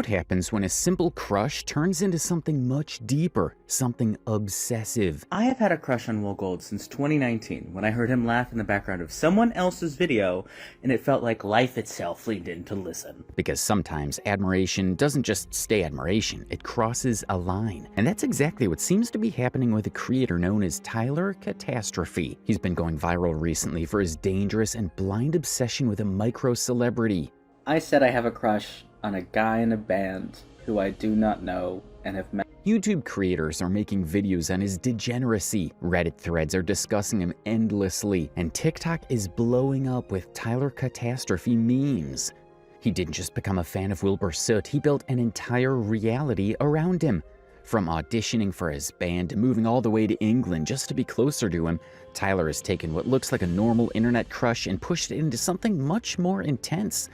What happens when a simple crush turns into something much deeper, something obsessive? I have had a crush on Will Gold since 2019 when I heard him laugh in the background of someone else's video, and it felt like life itself leaned in to listen. Because sometimes admiration doesn't just stay admiration, it crosses a line. And that's exactly what seems to be happening with a creator known as Tyler Catastrophe. He's been going viral recently for his dangerous and blind obsession with a micro-celebrity. I said I have a crush on a guy in a band who I do not know and have met. YouTube creators are making videos on his degeneracy, Reddit threads are discussing him endlessly, and TikTok is blowing up with Tyler Catastrophe memes. He didn't just become a fan of Wilbur Soot, he built an entire reality around him. From auditioning for his band to moving all the way to England just to be closer to him, Tyler has taken what looks like a normal internet crush and pushed it into something much more intense.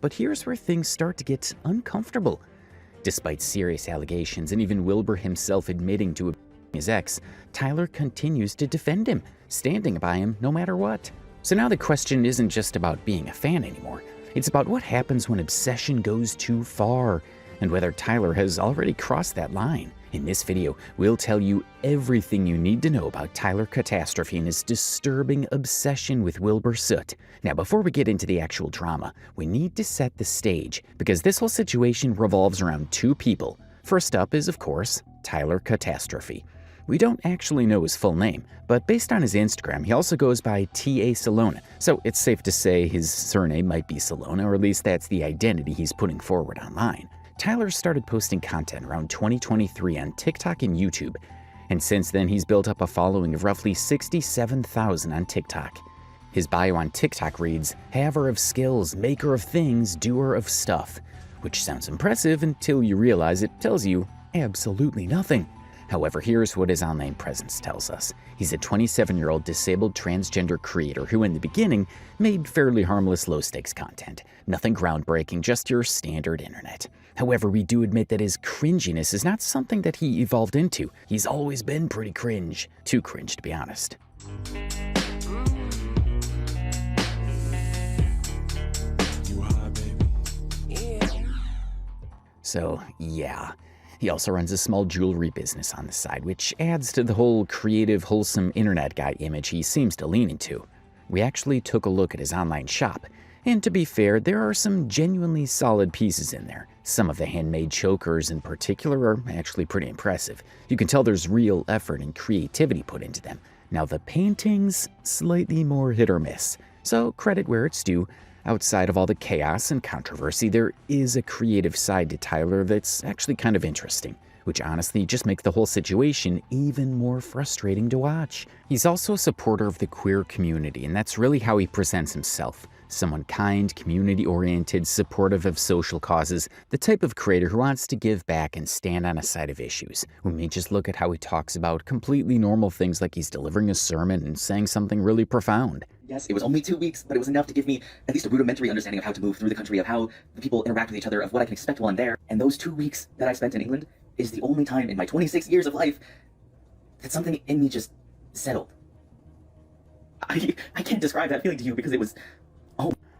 But here's where things start to get uncomfortable. Despite serious allegations and even Wilbur himself admitting to his ex, Tyler continues to defend him, standing by him no matter what. So now the question isn't just about being a fan anymore. It's about what happens when obsession goes too far, and whether Tyler has already crossed that line. In this video, we'll tell you everything you need to know about Tyler Catastrophe and his disturbing obsession with Wilbur Soot. Now, before we get into the actual drama, we need to set the stage, because this whole situation revolves around two people. First up is, of course, Tyler Catastrophe. We don't actually know his full name, but based on his Instagram, he also goes by T.A. Salona, so it's safe to say his surname might be Salona, or at least that's the identity he's putting forward online. Tyler started posting content around 2023 on TikTok and YouTube, and since then he's built up a following of roughly 67,000 on TikTok. His bio on TikTok reads, "Haver of skills, maker of things, doer of stuff," which sounds impressive until you realize it tells you absolutely nothing. However, here's what his online presence tells us. He's a 27-year-old disabled transgender creator who in the beginning made fairly harmless low-stakes content. Nothing groundbreaking, just your standard internet. However, we do admit that his cringiness is not something that he evolved into. He's always been pretty cringe. Too cringe, to be honest. So, yeah. He also runs a small jewelry business on the side, which adds to the whole creative, wholesome internet guy image he seems to lean into. We actually took a look at his online shop, and to be fair, there are some genuinely solid pieces in there. Some of the handmade chokers in particular are actually pretty impressive. You can tell there's real effort and creativity put into them. Now the paintings, slightly more hit or miss. So credit where it's due. Outside of all the chaos and controversy, there is a creative side to Tyler that's actually kind of interesting, which honestly just makes the whole situation even more frustrating to watch. He's also a supporter of the queer community, and that's really how he presents himself. Someone kind, community-oriented, supportive of social causes, the type of creator who wants to give back and stand on a side of issues. We may just look at how he talks about completely normal things like he's delivering a sermon and saying something really profound. Yes, it was only 2 weeks, but it was enough to give me at least a rudimentary understanding of how to move through the country, of how the people interact with each other, of what I can expect while I'm there. And those 2 weeks that I spent in England is the only time in my 26 years of life that something in me just settled. I can't describe that feeling to you because it was...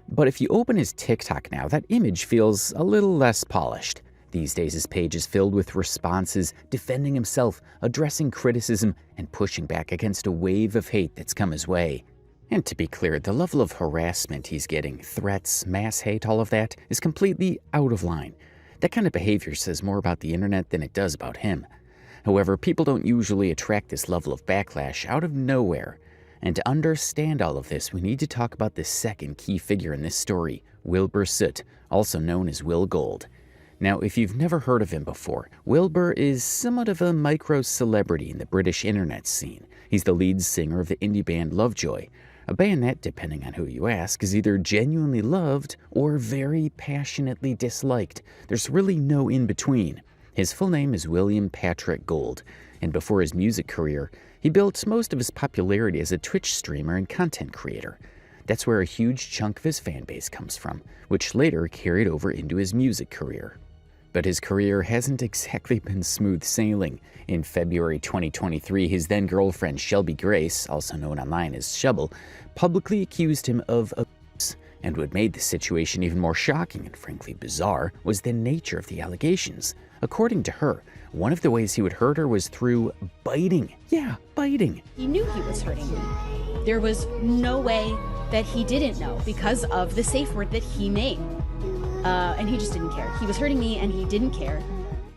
But if you open his TikTok now, that image feels a little less polished. These days his page is filled with responses, defending himself, addressing criticism, and pushing back against a wave of hate that's come his way. And to be clear, the level of harassment he's getting, threats, mass hate, all of that, is completely out of line. That kind of behavior says more about the internet than it does about him. However, people don't usually attract this level of backlash out of nowhere. And to understand all of this, we need to talk about the second key figure in this story, Wilbur Soot, also known as Will Gold. Now, if you've never heard of him before, Wilbur is somewhat of a micro-celebrity in the British internet scene. He's the lead singer of the indie band Lovejoy, a band that, depending on who you ask, is either genuinely loved or very passionately disliked. There's really no in-between. His full name is William Patrick Gold, and before his music career, he built most of his popularity as a Twitch streamer and content creator. That's where a huge chunk of his fan base comes from, which later carried over into his music career. But his career hasn't exactly been smooth sailing. In February 2023, his then-girlfriend Shelby Grace, also known online as Shubble, publicly accused him of abuse. And what made the situation even more shocking and frankly bizarre was the nature of the allegations. According to her, one of the ways he would hurt her was through biting. Yeah, biting. He knew he was hurting me. There was no way that he didn't know because of the safe word that he made. And he just didn't care. He was hurting me and he didn't care.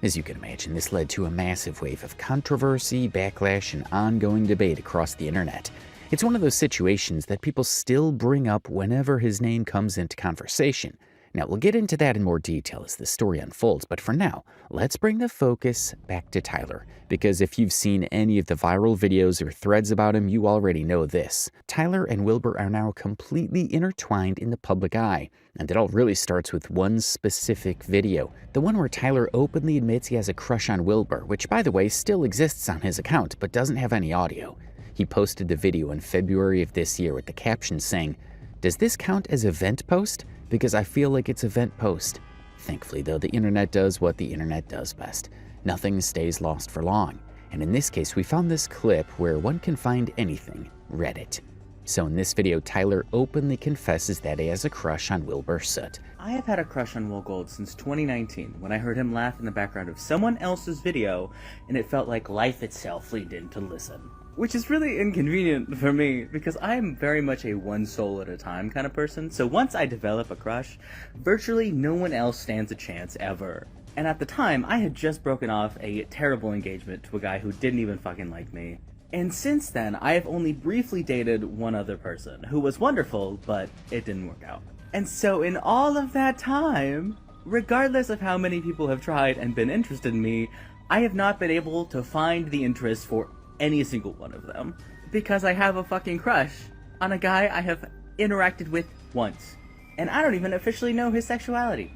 As you can imagine, this led to a massive wave of controversy, backlash, and ongoing debate across the internet. It's one of those situations that people still bring up whenever his name comes into conversation. Now, we'll get into that in more detail as the story unfolds, but for now, let's bring the focus back to Tyler. Because if you've seen any of the viral videos or threads about him, you already know this. Tyler and Wilbur are now completely intertwined in the public eye. And it all really starts with one specific video. The one where Tyler openly admits he has a crush on Wilbur, which, by the way, still exists on his account, but doesn't have any audio. He posted the video in February of this year with the caption saying, "Does this count as event post? Because I feel like it's event post." Thankfully, though, the internet does what the internet does best. Nothing stays lost for long. And in this case, we found this clip where one can find anything, Reddit. So in this video, Tyler openly confesses that he has a crush on Wilbur Soot. I have had a crush on Will Gold since 2019 when I heard him laugh in the background of someone else's video and it felt like life itself leaned in to listen. Which is really inconvenient for me because I'm very much a one soul at a time kind of person, so once I develop a crush, virtually no one else stands a chance ever. And at the time, I had just broken off a terrible engagement to a guy who didn't even fucking like me. And since then, I have only briefly dated one other person, who was wonderful, but it didn't work out. And so in all of that time, regardless of how many people have tried and been interested in me, I have not been able to find the interest for any single one of them. Because I have a fucking crush on a guy I have interacted with once. And I don't even officially know his sexuality.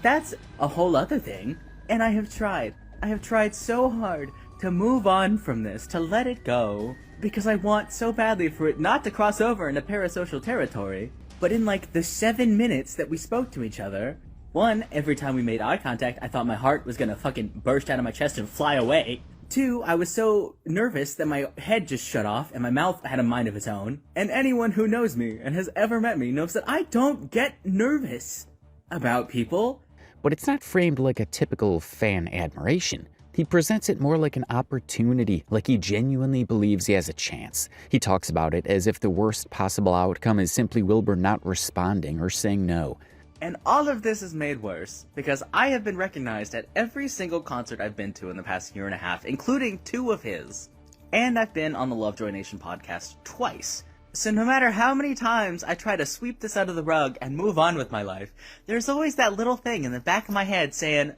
That's a whole other thing. And I have tried. I have tried so hard to move on from this, to let it go, because I want so badly for it not to cross over into parasocial territory. But in like the 7 minutes that we spoke to each other, one, every time we made eye contact, I thought my heart was gonna fucking burst out of my chest and fly away. Two, I was so nervous that my head just shut off and my mouth had a mind of its own. And anyone who knows me and has ever met me knows that I don't get nervous about people. But it's not framed like a typical fan admiration. He presents it more like an opportunity, like he genuinely believes he has a chance. He talks about it as if the worst possible outcome is simply Wilbur not responding or saying no. And all of this is made worse because I have been recognized at every single concert I've been to in the past year and a half, including 2 of his. And I've been on the Lovejoy Nation podcast twice. So no matter how many times I try to sweep this out of the rug and move on with my life, there's always that little thing in the back of my head saying,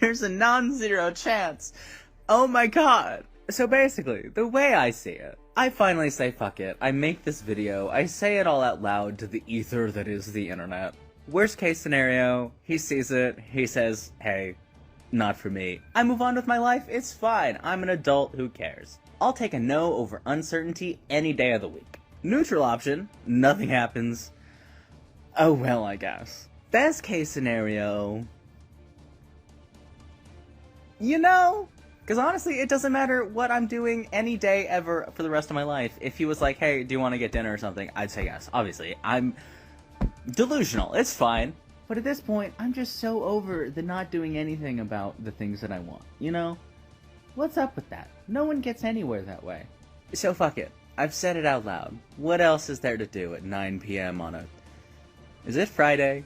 there's a non-zero chance. Oh my god. So basically, the way I see it, I finally say fuck it. I make this video, I say it all out loud to the ether that is the internet. Worst case scenario, he sees it, he says, hey, not for me. I move on with my life, it's fine. I'm an adult, who cares? I'll take a no over uncertainty any day of the week. Neutral option, nothing happens. Oh well, I guess. Best case scenario, you know? Because honestly, it doesn't matter what I'm doing any day ever for the rest of my life. If he was like, hey, do you want to get dinner or something? I'd say yes. Obviously, I'm delusional. It's fine. But at this point, I'm just so over the not doing anything about the things that I want. You know? What's up with that? No one gets anywhere that way. So fuck it. I've said it out loud. What else is there to do at 9 p.m. on a... Is it Friday?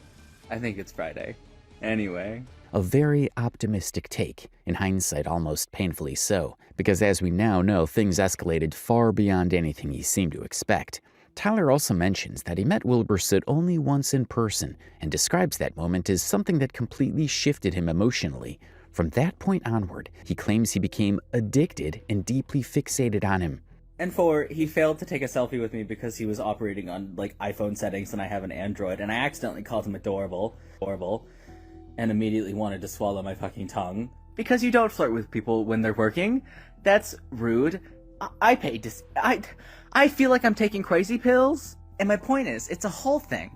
I think it's Friday. Anyway... A very optimistic take, in hindsight almost painfully so, because as we now know, things escalated far beyond anything he seemed to expect. Tyler also mentions that he met Wilbur Soot only once in person, and describes that moment as something that completely shifted him emotionally. From that point onward, he claims he became addicted and deeply fixated on him. And 4, he failed to take a selfie with me because he was operating on, like, iPhone settings and I have an Android, and I accidentally called him adorable, and immediately wanted to swallow my fucking tongue. Because you don't flirt with people when they're working. That's rude. I paid to... I feel like I'm taking crazy pills. And my point is, it's a whole thing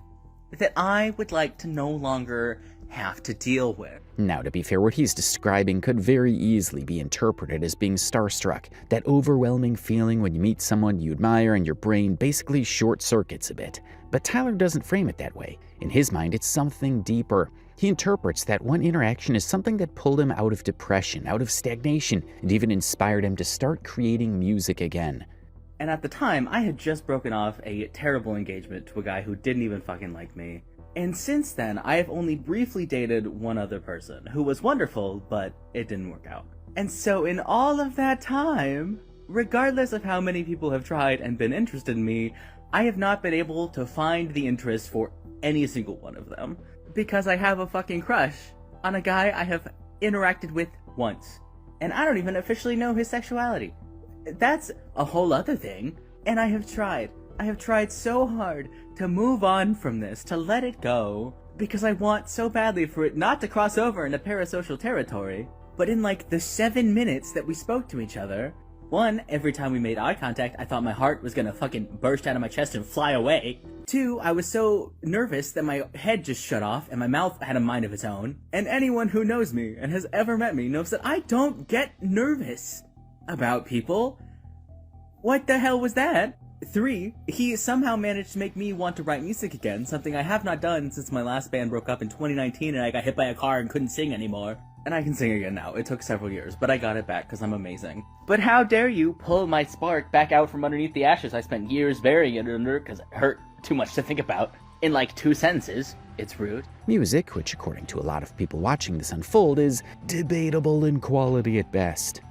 that I would like to no longer have to deal with. Now, to be fair, what he's describing could very easily be interpreted as being starstruck, that overwhelming feeling when you meet someone you admire and your brain basically short circuits a bit. But Tyler doesn't frame it that way. In his mind, it's something deeper. He interprets that one interaction as something that pulled him out of depression, out of stagnation, and even inspired him to start creating music again. And at the time, I had just broken off a terrible engagement to a guy who didn't even fucking like me. And since then, I have only briefly dated one other person, who was wonderful, but it didn't work out. And so in all of that time, regardless of how many people have tried and been interested in me, I have not been able to find the interest for any single one of them. Because I have a fucking crush on a guy I have interacted with once. And I don't even officially know his sexuality. That's a whole other thing. And I have tried. I have tried so hard to move on from this, to let it go, because I want so badly for it not to cross over into parasocial territory. But in like the 7 minutes that we spoke to each other, one, every time we made eye contact, I thought my heart was gonna fucking burst out of my chest and fly away. Two, I was so nervous that my head just shut off and my mouth had a mind of its own. And anyone who knows me and has ever met me knows that I don't get nervous about people. What the hell was that? Three, he somehow managed to make me want to write music again, something I have not done since my last band broke up in 2019 and I got hit by a car and couldn't sing anymore. And I can sing again now. It took several years, but I got it back because I'm amazing. But how dare you pull my spark back out from underneath the ashes I spent years burying it under because it hurt too much to think about. In like 2 sentences. It's rude. Music, which according to a lot of people watching this unfold, is debatable in quality at best.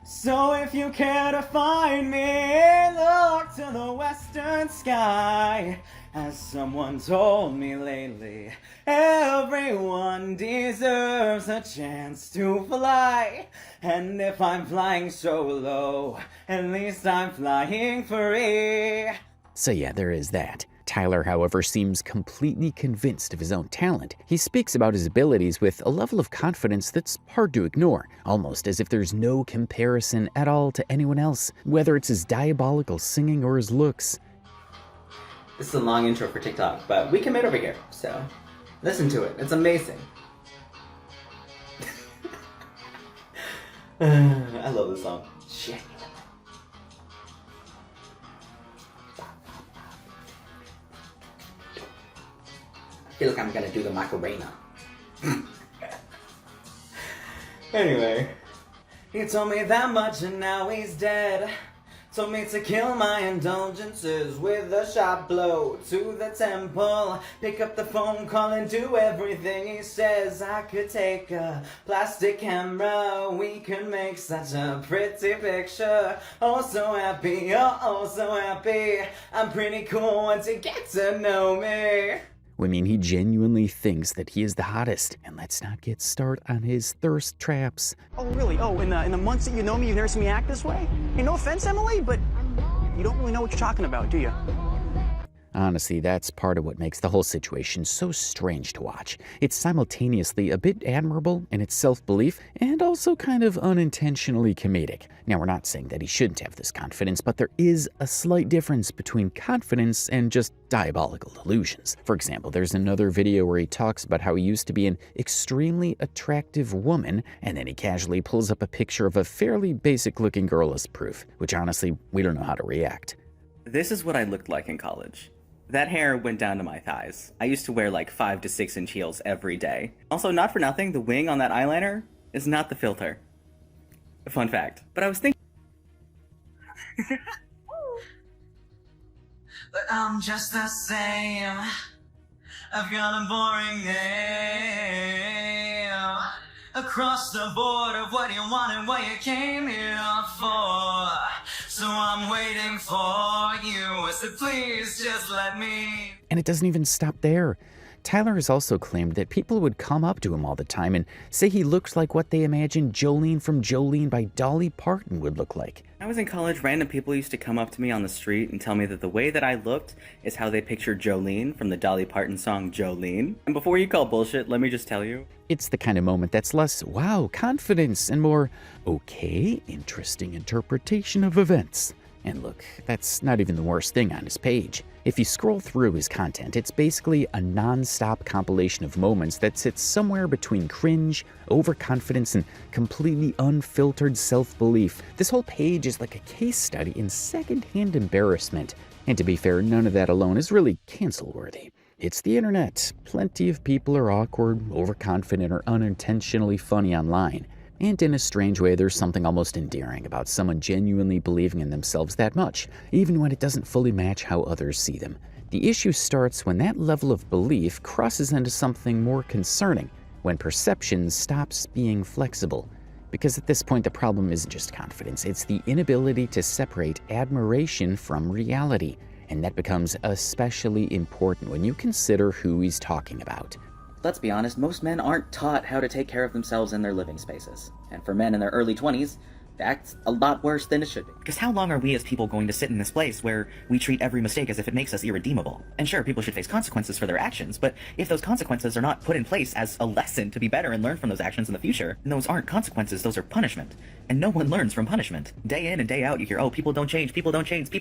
So if you care to find me, look to the western sky. As someone told me lately, everyone deserves a chance to fly. And if I'm flying so low, at least I'm flying free. So yeah, there is that. Tyler, however, seems completely convinced of his own talent. He speaks about his abilities with a level of confidence that's hard to ignore, almost as if there's no comparison at all to anyone else, whether it's his diabolical singing or his looks. This is a long intro for TikTok, but we commit over here, so listen to it. It's amazing. I love this song. Shit. I feel like I'm gonna do the Macarena. Anyway, he told me that much and now he's dead. Told me to kill my indulgences with a sharp blow to the temple. Pick up the phone, call and do everything he says. I could take a plastic camera, we could make such a pretty picture. Oh so happy, oh so happy. I'm pretty cool once you get to know me. I mean, he genuinely thinks that he is the hottest, and let's not get started on his thirst traps. Oh, really? Oh, in the months that you know me, you've never seen me act this way? Hey, no offense, Emily, but you don't really know what you're talking about, do you? Honestly, that's part of what makes the whole situation so strange to watch. It's simultaneously a bit admirable in its self-belief and also kind of unintentionally comedic. Now, we're not saying that he shouldn't have this confidence, but there is a slight difference between confidence and just diabolical delusions. For example, there's another video where he talks about how he used to be an extremely attractive woman, and then he casually pulls up a picture of a fairly basic-looking girl as proof, which honestly, we don't know how to react. This is what I looked like in college. That hair went down to my thighs. I used to wear like 5 to 6 inch heels every day. Also, not for nothing, the wing on that eyeliner is not the filter. Fun fact. But I was thinking... But I'm just the same. I've got a boring name. Across the board of what you want and what you came here for. So I'm waiting for you, so please just let me. And it doesn't even stop there. Tyler has also claimed that people would come up to him all the time and say he looks like what they imagined Jolene from Jolene by Dolly Parton would look like. When I was in college, random people used to come up to me on the street and tell me that the way that I looked is how they pictured Jolene from the Dolly Parton song Jolene. And before you call bullshit, let me just tell you. It's the kind of moment that's less, wow, confidence, and more, okay, interesting interpretation of events. And look, that's not even the worst thing on his page. If you scroll through his content, it's basically a non-stop compilation of moments that sits somewhere between cringe, overconfidence, and completely unfiltered self-belief. This whole page is like a case study in second-hand embarrassment. And to be fair, none of that alone is really cancel-worthy. It's the internet. Plenty of people are awkward, overconfident, or unintentionally funny online. And in a strange way, there's something almost endearing about someone genuinely believing in themselves that much, even when it doesn't fully match how others see them. The issue starts when that level of belief crosses into something more concerning, when perception stops being flexible. Because at this point, the problem isn't just confidence, it's the inability to separate admiration from reality. And that becomes especially important when you consider who he's talking about. Let's be honest, most men aren't taught how to take care of themselves in their living spaces. And for men in their early 20s, that's a lot worse than it should be. Because how long are we as people going to sit in this place where we treat every mistake as if it makes us irredeemable? And sure, people should face consequences for their actions, but if those consequences are not put in place as a lesson to be better and learn from those actions in the future, then those aren't consequences, those are punishment. And no one learns from punishment. Day in and day out, you hear, oh, people don't change, people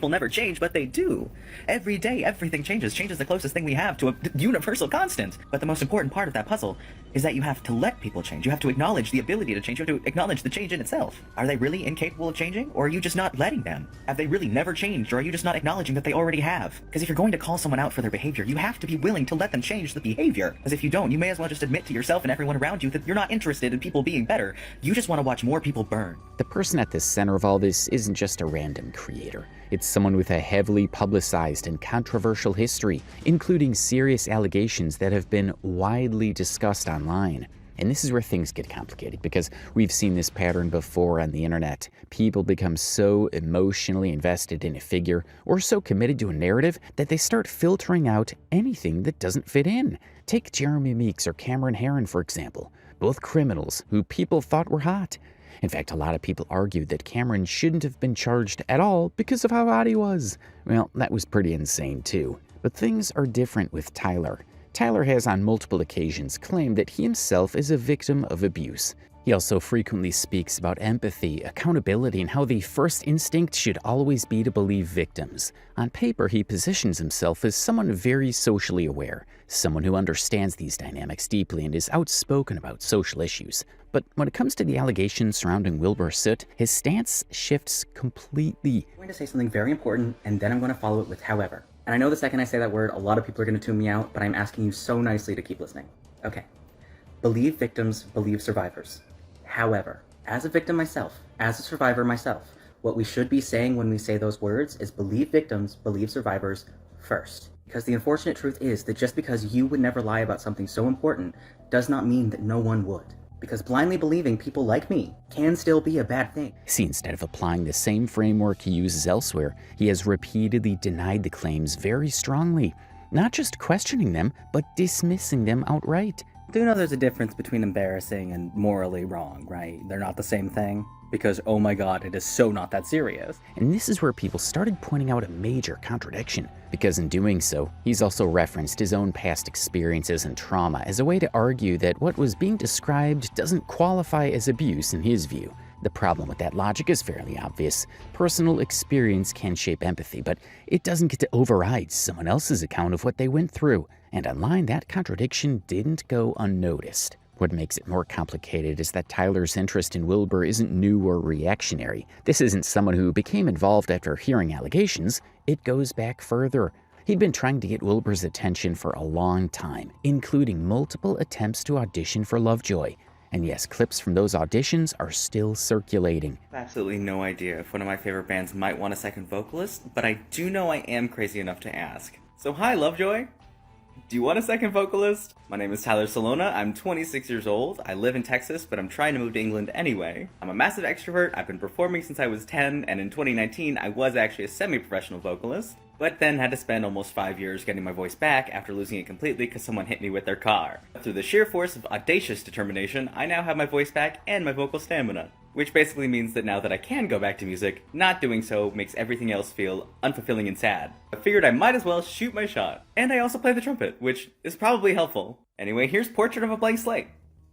never change, but they do. Every day, everything changes. Change is the closest thing we have to a universal constant. But the most important part of that puzzle is that you have to let people change. You have to acknowledge the ability to change. You have to acknowledge the change in itself. Are they really incapable of changing, or are you just not letting them? Have they really never changed, or are you just not acknowledging that they already have? Because if you're going to call someone out for their behavior, you have to be willing to let them change the behavior. Because if you don't, you may as well just admit to yourself and everyone around you that you're not interested in people being better. You just want to watch more people burn. The person at the center of all this isn't just a random creator. It's someone with a heavily publicized and controversial history, including serious allegations that have been widely discussed online. And this is where things get complicated, because we've seen this pattern before on the internet. People become so emotionally invested in a figure or so committed to a narrative that they start filtering out anything that doesn't fit in. Take Jeremy Meeks or Cameron Herron, for example, both criminals who people thought were hot. In fact, a lot of people argued that Cameron shouldn't have been charged at all because of how hot he was. Well, that was pretty insane too. But things are different with Tyler. Tyler has on multiple occasions claimed that he himself is a victim of abuse. He also frequently speaks about empathy, accountability, and how the first instinct should always be to believe victims. On paper, he positions himself as someone very socially aware, someone who understands these dynamics deeply and is outspoken about social issues. But when it comes to the allegations surrounding Wilbur Soot, his stance shifts completely. I'm going to say something very important, and then I'm going to follow it with however. And I know the second I say that word, a lot of people are going to tune me out, but I'm asking you so nicely to keep listening. Okay. Believe victims, believe survivors. However, as a victim myself, as a survivor myself, what we should be saying when we say those words is believe victims, believe survivors first. Because the unfortunate truth is that just because you would never lie about something so important does not mean that no one would. Because blindly believing people like me can still be a bad thing. See, instead of applying the same framework he uses elsewhere, he has repeatedly denied the claims very strongly, not just questioning them, but dismissing them outright. Do you know there's a difference between embarrassing and morally wrong, right? They're not the same thing. Because, oh my god, it is so not that serious. And this is where people started pointing out a major contradiction, because in doing so, he's also referenced his own past experiences and trauma as a way to argue that what was being described doesn't qualify as abuse in his view. The problem with that logic is fairly obvious. Personal experience can shape empathy, but it doesn't get to override someone else's account of what they went through. And online, that contradiction didn't go unnoticed. What makes it more complicated is that Tyler's interest in Wilbur isn't new or reactionary. This isn't someone who became involved after hearing allegations. It goes back further. He'd been trying to get Wilbur's attention for a long time, including multiple attempts to audition for Lovejoy. And yes, clips from those auditions are still circulating. I have absolutely no idea if one of my favorite bands might want a second vocalist, but I do know I am crazy enough to ask. So hi, Lovejoy! Do you want a second vocalist? My name is Tyler Salona, I'm 26 years old, I live in Texas, but I'm trying to move to England anyway. I'm a massive extrovert, I've been performing since I was 10, and in 2019 I was actually a semi-professional vocalist, but then had to spend almost 5 years getting my voice back after losing it completely because someone hit me with their car. Through the sheer force of audacious determination, I now have my voice back and my vocal stamina. Which basically means that now that I can go back to music, not doing so makes everything else feel unfulfilling and sad. I figured I might as well shoot my shot. And I also play the trumpet, which is probably helpful. Anyway, here's Portrait of a Blank Slate.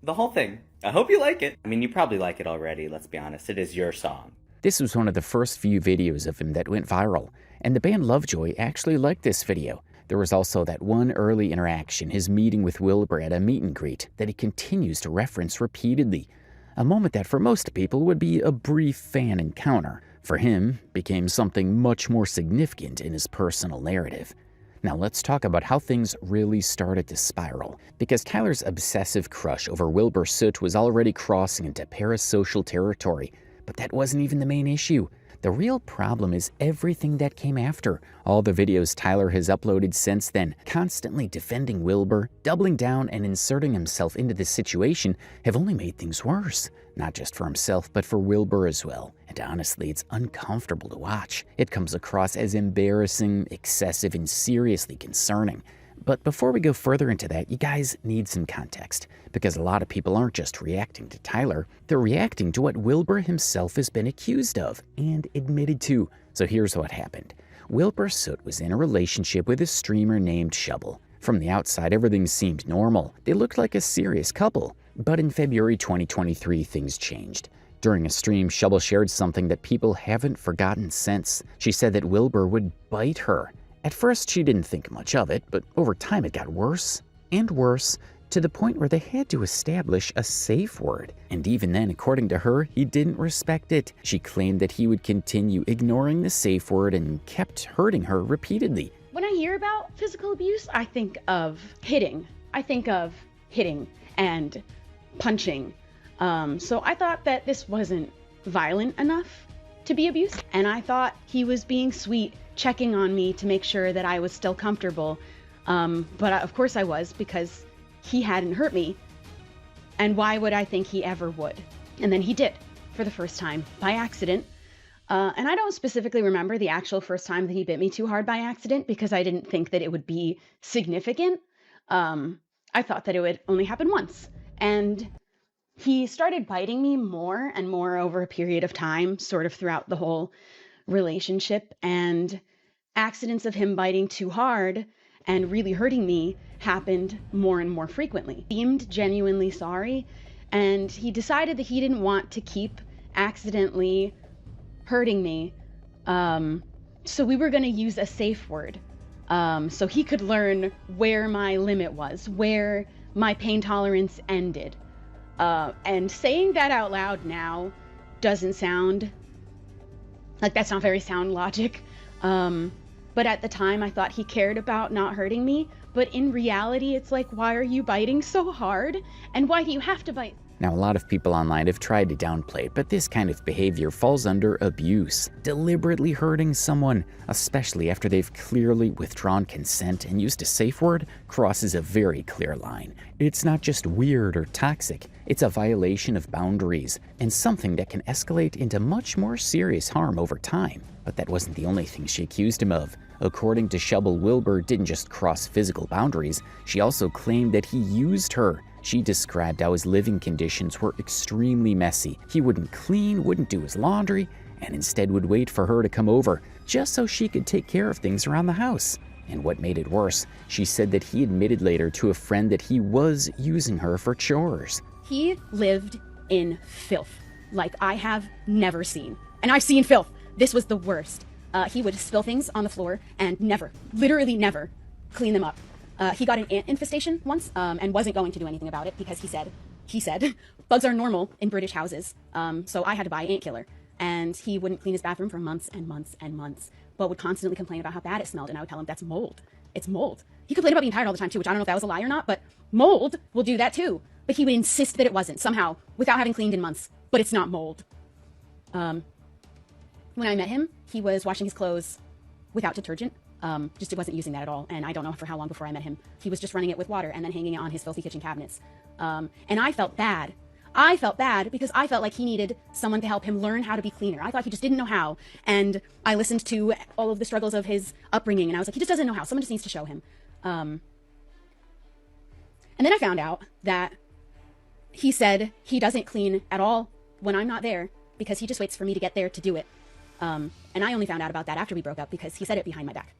The whole thing. I hope you like it. I mean, you probably like it already, let's be honest. It is your song. This was one of the first few videos of him that went viral, and the band Lovejoy actually liked this video. There was also that one early interaction, his meeting with Wilbur at a meet and greet, that he continues to reference repeatedly. A moment that for most people would be a brief fan encounter, for him became something much more significant in his personal narrative. Now let's talk about how things really started to spiral, because Tyler's obsessive crush over Wilbur Soot was already crossing into parasocial territory, but that wasn't even the main issue. The real problem is everything that came after. All the videos Tyler has uploaded since then, constantly defending Wilbur, doubling down and inserting himself into the situation, have only made things worse. Not just for himself, but for Wilbur as well. And honestly, it's uncomfortable to watch. It comes across as embarrassing, excessive, and seriously concerning. But before we go further into that, you guys need some context, because a lot of people aren't just reacting to Tyler, they're reacting to what Wilbur himself has been accused of and admitted to. So here's what happened. Wilbur Soot was in a relationship with a streamer named Shovel. From the outside, everything seemed normal. They looked like a serious couple. But in February 2023, things changed. During a stream, Shovel shared something that people haven't forgotten since. She said that Wilbur would bite her. At first, she didn't think much of it, but over time it got worse and worse, to the point where they had to establish a safe word. And even then, according to her, he didn't respect it. She claimed that he would continue ignoring the safe word and kept hurting her repeatedly. When I hear about physical abuse, I think of hitting. I think of hitting and punching. So I thought that this wasn't violent enough to be abuse. And I thought he was being sweet, checking on me to make sure that I was still comfortable. But of course I was, because he hadn't hurt me. And why would I think he ever would? And then he did, for the first time, by accident. And I don't specifically remember the actual first time that he bit me too hard by accident, because I didn't think that it would be significant. I thought that it would only happen once. And he started biting me more and more over a period of time, sort of throughout the whole relationship. And accidents of him biting too hard and really hurting me happened more and more frequently. He seemed genuinely sorry, and he decided that he didn't want to keep accidentally hurting me. So we were going to use a safe word, so he could learn where my limit was, where my pain tolerance ended. And saying that out loud now doesn't sound like that's not very sound logic. But at the time I thought he cared about not hurting me. But in reality, it's like, why are you biting so hard? And why do you have to bite? Now, a lot of people online have tried to downplay it, but this kind of behavior falls under abuse. Deliberately hurting someone, especially after they've clearly withdrawn consent and used a safe word, crosses a very clear line. It's not just weird or toxic, it's a violation of boundaries, and something that can escalate into much more serious harm over time. But that wasn't the only thing she accused him of. According to Shovel, Wilbur didn't just cross physical boundaries, she also claimed that he used her. She described how his living conditions were extremely messy. He wouldn't clean, wouldn't do his laundry, and instead would wait for her to come over, just so she could take care of things around the house. And what made it worse, she said that he admitted later to a friend that he was using her for chores. He lived in filth, like I have never seen. And I've seen filth. This was the worst. He would spill things on the floor and never, literally never, clean them up. He got an ant infestation once and wasn't going to do anything about it because he said, bugs are normal in British houses, so I had to buy ant killer. And he wouldn't clean his bathroom for months and months and months, but would constantly complain about how bad it smelled, and I would tell him that's mold. It's mold. He complained about being tired all the time too, which I don't know if that was a lie or not, but mold will do that too. But he would insist that it wasn't, somehow, without having cleaned in months, but it's not mold. When I met him, he was washing his clothes without detergent. Just wasn't using that at all, and I don't know for how long before I met him. He was just running it with water and then hanging it on his filthy kitchen cabinets. And I felt bad. I felt bad because I felt like he needed someone to help him learn how to be cleaner. I thought he just didn't know how, and I listened to all of the struggles of his upbringing, and I was like, he just doesn't know how. Someone just needs to show him. And then I found out that he said he doesn't clean at all when I'm not there because he just waits for me to get there to do it. And I only found out about that after we broke up because he said it behind my back.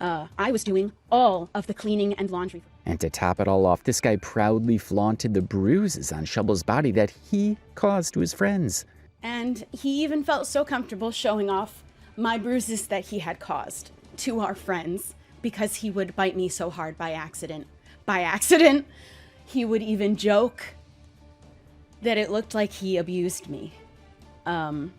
I was doing all of the cleaning and laundry. And to top it all off, this guy proudly flaunted the bruises on Shovel's body that he caused to his friends. And he even felt so comfortable showing off my bruises that he had caused to our friends because he would bite me so hard by accident. By accident, he would even joke that it looked like he abused me. And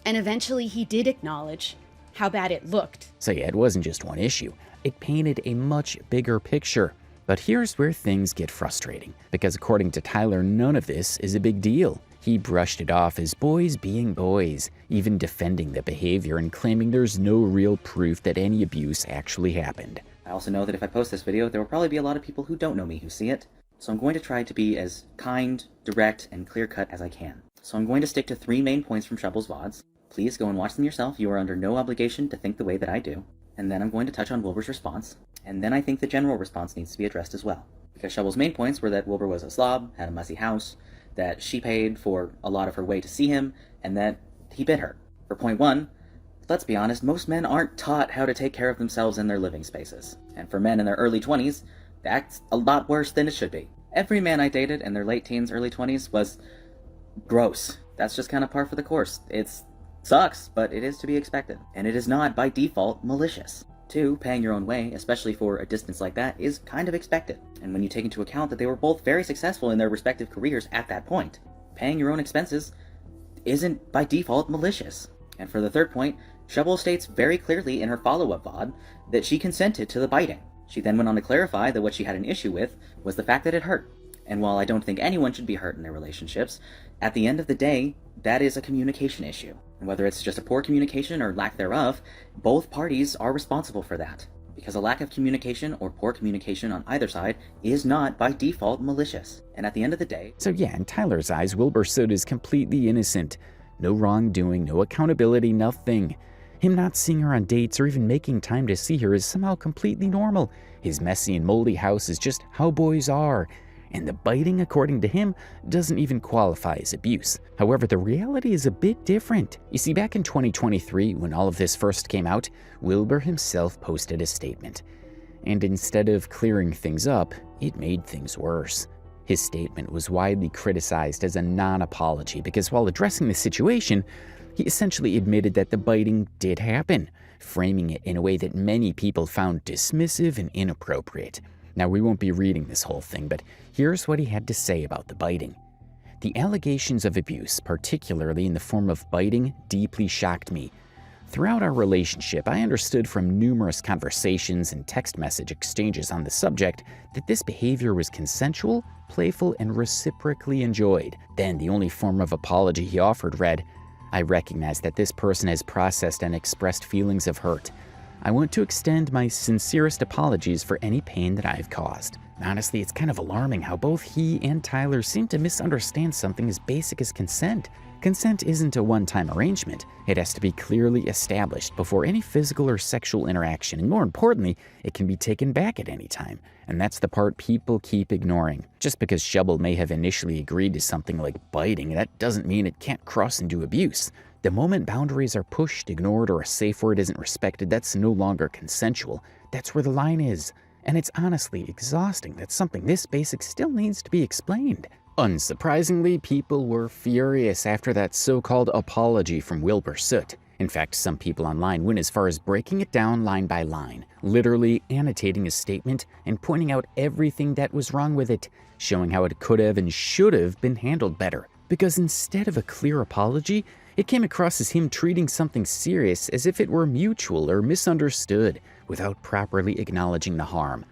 eventually he did acknowledge how bad it looked. So yeah, it wasn't just one issue. It painted a much bigger picture. But here's where things get frustrating, because according to Tyler, none of this is a big deal. He brushed it off as boys being boys, even defending the behavior and claiming there's no real proof that any abuse actually happened. I also know that if I post this video, there will probably be a lot of people who don't know me who see it, so I'm going to try to be as kind, direct, and clear-cut as I can. So I'm going to stick to 3 main points from Shovel's VODs. Please go and watch them yourself. You are under no obligation to think the way that I do. And then I'm going to touch on Wilbur's response, and then I think the general response needs to be addressed as well. Because Shovel's main points were that Wilbur was a slob, had a messy house, that she paid for a lot of her way to see him, and that he bit her. For point 1, let's be honest, most men aren't taught how to take care of themselves in their living spaces. And for men in their early 20s, that's a lot worse than it should be. Every man I dated in their late teens, early 20s was gross. That's just kind of par for the course. It sucks, but it is to be expected. And it is not, by default, malicious. 2, paying your own way, especially for a distance like that, is kind of expected. And when you take into account that they were both very successful in their respective careers at that point, paying your own expenses isn't, by default, malicious. And for the 3rd point, Shovel states very clearly in her follow-up VOD that she consented to the biting. She then went on to clarify that what she had an issue with was the fact that it hurt. And while I don't think anyone should be hurt in their relationships, at the end of the day, that is a communication issue. And whether it's just a poor communication or lack thereof, both parties are responsible for that. Because a lack of communication or poor communication on either side is not, by default, malicious. And at the end of the day... So yeah, in Tyler's eyes, Wilbur Soot is completely innocent. No wrongdoing, no accountability, nothing. Him not seeing her on dates or even making time to see her is somehow completely normal. His messy and moldy house is just how boys are. And the biting, according to him, doesn't even qualify as abuse. However, the reality is a bit different. You see, back in 2023, when all of this first came out, Wilbur himself posted a statement. And instead of clearing things up, it made things worse. His statement was widely criticized as a non-apology because while addressing the situation, he essentially admitted that the biting did happen, framing it in a way that many people found dismissive and inappropriate. Now, we won't be reading this whole thing, but here's what he had to say about the biting. The allegations of abuse, particularly in the form of biting, deeply shocked me. Throughout our relationship, I understood from numerous conversations and text message exchanges on the subject that this behavior was consensual, playful, and reciprocally enjoyed. Then the only form of apology he offered read, "I recognize that this person has processed and expressed feelings of hurt. I want to extend my sincerest apologies for any pain that I've caused." Honestly, it's kind of alarming how both he and Tyler seem to misunderstand something as basic as consent. Consent isn't a one-time arrangement. It has to be clearly established before any physical or sexual interaction, and more importantly, it can be taken back at any time. And that's the part people keep ignoring. Just because Shovel may have initially agreed to something like biting, that doesn't mean it can't cross into abuse. The moment boundaries are pushed, ignored, or a safe word isn't respected, that's no longer consensual. That's where the line is. And it's honestly exhausting that something this basic still needs to be explained. Unsurprisingly, people were furious after that so-called apology from Wilbur Soot. In fact, some people online went as far as breaking it down line by line, literally annotating his statement and pointing out everything that was wrong with it, showing how it could have and should have been handled better. Because instead of a clear apology, it came across as him treating something serious as if it were mutual or misunderstood, without properly acknowledging the harm.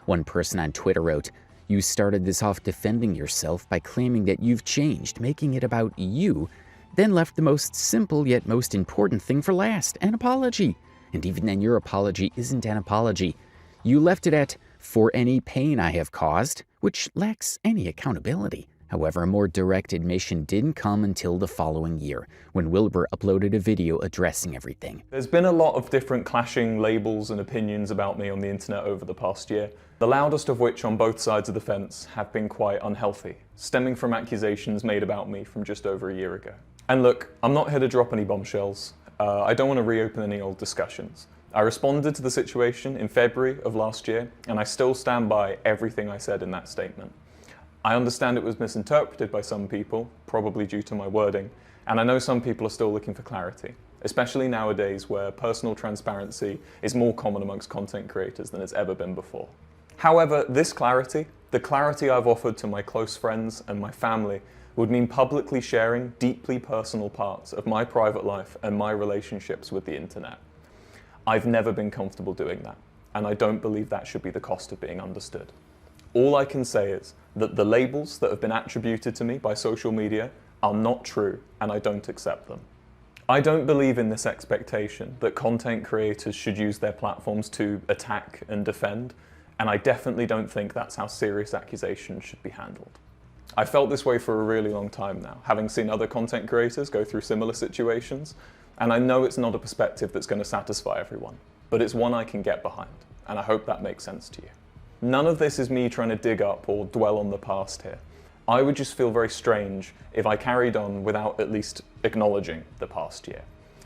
One person on Twitter wrote, "You started this off defending yourself by claiming that you've changed, making it about you, then left the most simple yet most important thing for last, an apology. And even then your apology isn't an apology. You left it at, 'for any pain I have caused,' which lacks any accountability." However, a more direct admission didn't come until the following year, when Wilbur uploaded a video addressing everything. There's been a lot of different clashing labels and opinions about me on the internet over the past year, the loudest of which on both sides of the fence have been quite unhealthy, stemming from accusations made about me from just over a year ago. And look, I'm not here to drop any bombshells. I don't want to reopen any old discussions. I responded to the situation in February of last year, and I still stand by everything I said in that statement. I understand it was misinterpreted by some people, probably due to my wording, and I know some people are still looking for clarity, especially nowadays where personal transparency is more common amongst content creators than it's ever been before. However, this clarity, the clarity I've offered to my close friends and my family, would mean publicly sharing deeply personal parts of my private life and my relationships with the internet. I've never been comfortable doing that, and I don't believe that should be the cost of being understood. All I can say is that the labels that have been attributed to me by social media are not true, and I don't accept them. I don't believe in this expectation that content creators should use their platforms to attack and defend, and I definitely don't think that's how serious accusations should be handled. I felt this way for a really long time now, having seen other content creators go through similar situations, and I know it's not a perspective that's going to satisfy everyone, but it's one I can get behind, and I hope that makes sense to you. None of this is me trying to dig up or dwell on the past here. I would just feel very strange if I carried on without at least acknowledging the past year,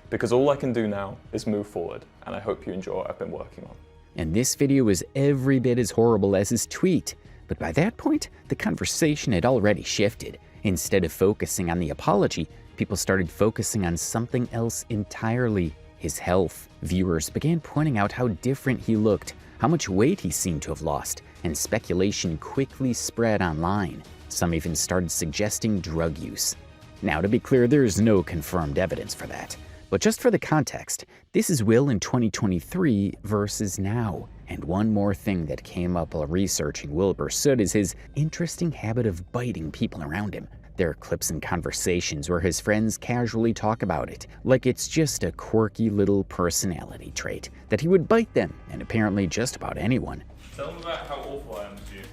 because all I can do now is move forward, and I hope you enjoy what I've been working on. And this video was every bit as horrible as his tweet. But by that point, the conversation had already shifted. Instead of focusing on the apology, people started focusing on something else entirely: his health. Viewers began pointing out how different he looked, how much weight he seemed to have lost, and speculation quickly spread online. Some even started suggesting drug use. Now, to be clear, there is no confirmed evidence for that. But just for the context, this is Will in 2023 versus now. And one more thing that came up while researching Wilbur Soot is his interesting habit of biting people around him. There are clips and conversations where his friends casually talk about it, like it's just a quirky little personality trait, that he would bite them, and apparently just about anyone. Tell them about how awful I am to you.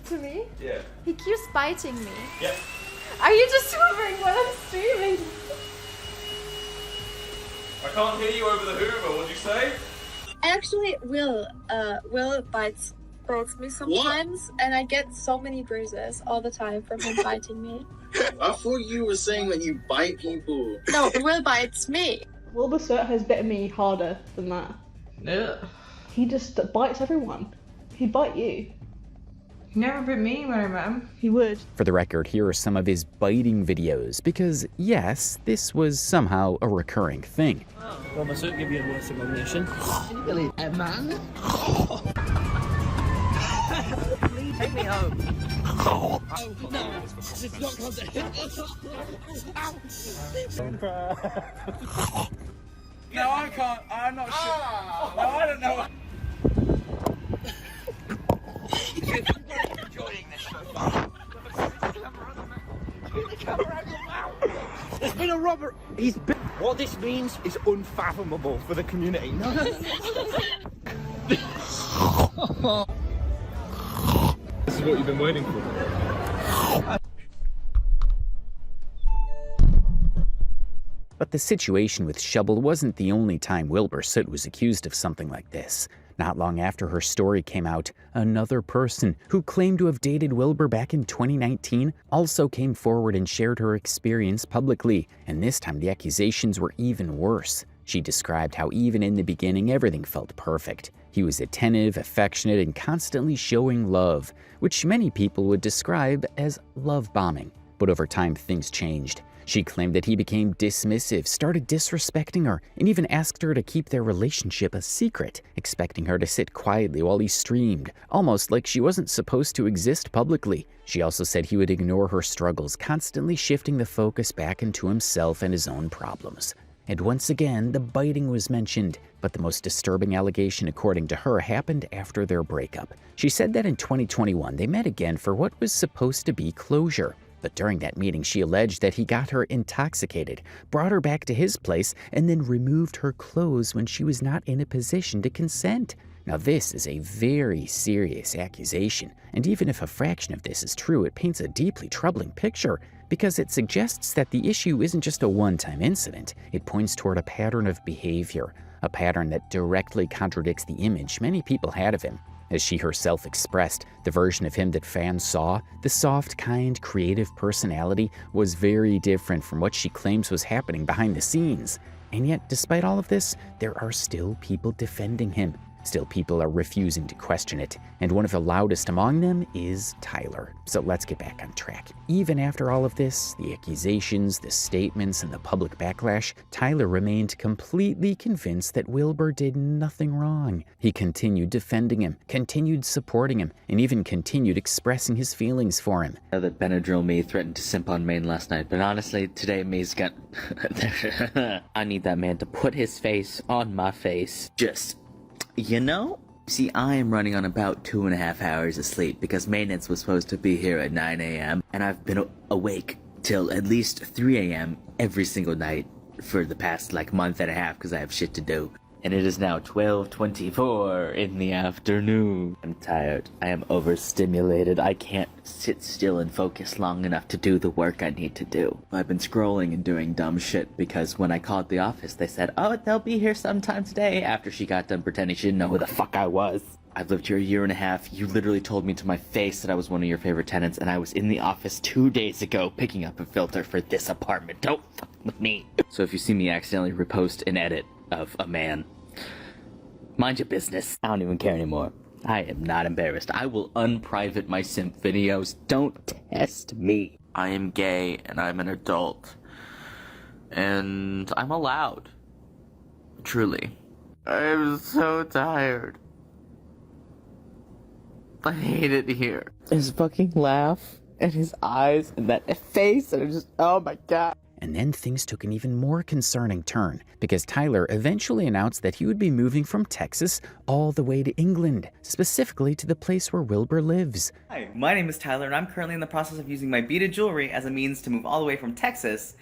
To me? Yeah. He keeps biting me. Yeah. Are you just hovering while I'm streaming? I can't hear you over the Hoover, what'd you say? Actually, Will bites me sometimes, and I get so many bruises all the time from him biting me. I thought you were saying that you bite people. No, Will bites me. Wilbur Soot has bitten me harder than that. Yeah. He just bites everyone. He'd bite you. He never bit me when I met him. He would. For the record, here are some of his biting videos, because yes, this was somehow a recurring thing. Wilbur Soot give you a words of recognition. Really, a man? Take me home. Oh, no, it's not content. No, I can't. I'm not sure. No, I don't know. Enjoying this so far. There's been a robber. What this means is unfathomable for the community. This is what you've been waiting for. But the situation with Shubble wasn't the only time Wilbur Soot was accused of something like this. Not long after her story came out, another person who claimed to have dated Wilbur back in 2019 also came forward and shared her experience publicly, and this time the accusations were even worse. She described how even in the beginning everything felt perfect. He was attentive, affectionate, and constantly showing love, which many people would describe as love bombing. But over time things changed. She claimed that he became dismissive, started disrespecting her, and even asked her to keep their relationship a secret, expecting her to sit quietly while he streamed, almost like she wasn't supposed to exist publicly. She also said he would ignore her struggles, constantly shifting the focus back into himself and his own problems. And once again, the biting was mentioned, but the most disturbing allegation, according to her, happened after their breakup. She said that in 2021, they met again for what was supposed to be closure. But during that meeting, she alleged that he got her intoxicated, brought her back to his place, and then removed her clothes when she was not in a position to consent. Now, this is a very serious accusation, and even if a fraction of this is true, it paints a deeply troubling picture, because it suggests that the issue isn't just a one-time incident. It points toward a pattern of behavior, a pattern that directly contradicts the image many people had of him. As she herself expressed, the version of him that fans saw, the soft, kind, creative personality, was very different from what she claims was happening behind the scenes. And yet, despite all of this, there are still people defending him. Still, people are refusing to question it, and one of the loudest among them is Tyler. So let's get back on track. Even after all of this, the accusations, the statements, and the public backlash, Tyler remained completely convinced that Wilbur did nothing wrong. He continued defending him, continued supporting him, and even continued expressing his feelings for him. I know that Benadryl me threatened to simp on Maine last night, but honestly, today May's got... I need that man to put his face on my face. Just... You know? See, I am running on about 2.5 hours of sleep because maintenance was supposed to be here at 9 a.m. and I've been awake till at least 3 a.m. every single night for the past month and a half because I have shit to do. And it is now 12:24 in the afternoon. I'm tired. I am overstimulated. I can't sit still and focus long enough to do the work I need to do. I've been scrolling and doing dumb shit because when I called the office, they said, oh, they'll be here sometime today, after she got done pretending she didn't know who the fuck I was. I've lived here 1.5 years. You literally told me to my face that I was one of your favorite tenants, and I was in the office 2 days ago picking up a filter for this apartment. Don't fuck with me. So if you see me accidentally repost an edit of a man, mind your business. I don't even care anymore. I am not embarrassed. I will unprivate my simp videos. Don't test me. I am gay and I'm an adult. And I'm allowed. Truly. I'm so tired. I hate it here. His fucking laugh and his eyes and that face and just, oh my god. And then things took an even more concerning turn, because Tyler eventually announced that he would be moving from Texas all the way to England, specifically to the place where Wilbur lives. Hi, my name is Tyler, and I'm currently in the process of using my beaded jewelry as a means to move all the way from Texas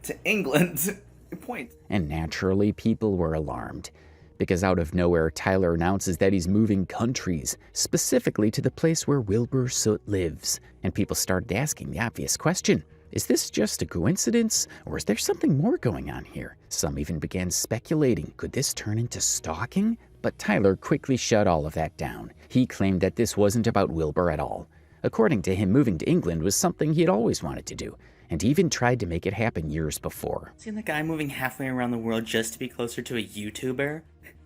to England. Point. And naturally, people were alarmed, because out of nowhere, Tyler announces that he's moving countries, specifically to the place where Wilbur Soot lives. And people started asking the obvious question: is this just a coincidence, or is there something more going on here? Some even began speculating, could this turn into stalking? But Tyler quickly shut all of that down. He claimed that this wasn't about Wilbur at all. According to him, moving to England was something he had always wanted to do, and he even tried to make it happen years before. Seeing the guy moving halfway around the world just to be closer to a YouTuber?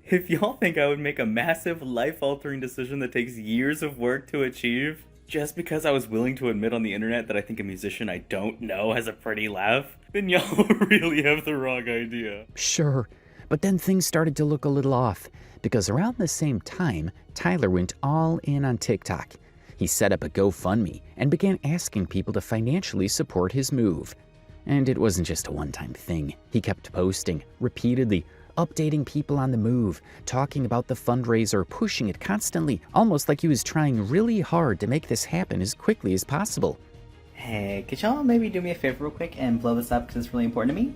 If y'all think I would make a massive, life-altering decision that takes years of work to achieve, just because I was willing to admit on the internet that I think a musician I don't know has a pretty laugh, then y'all really have the wrong idea. Sure, but then things started to look a little off, because around the same time, Tyler went all in on TikTok. He set up a GoFundMe and began asking people to financially support his move. And it wasn't just a one-time thing. He kept posting, repeatedly, updating people on the move, talking about the fundraiser, pushing it constantly, almost like he was trying really hard to make this happen as quickly as possible. Hey, could y'all maybe do me a favor real quick and blow this up because it's really important to me?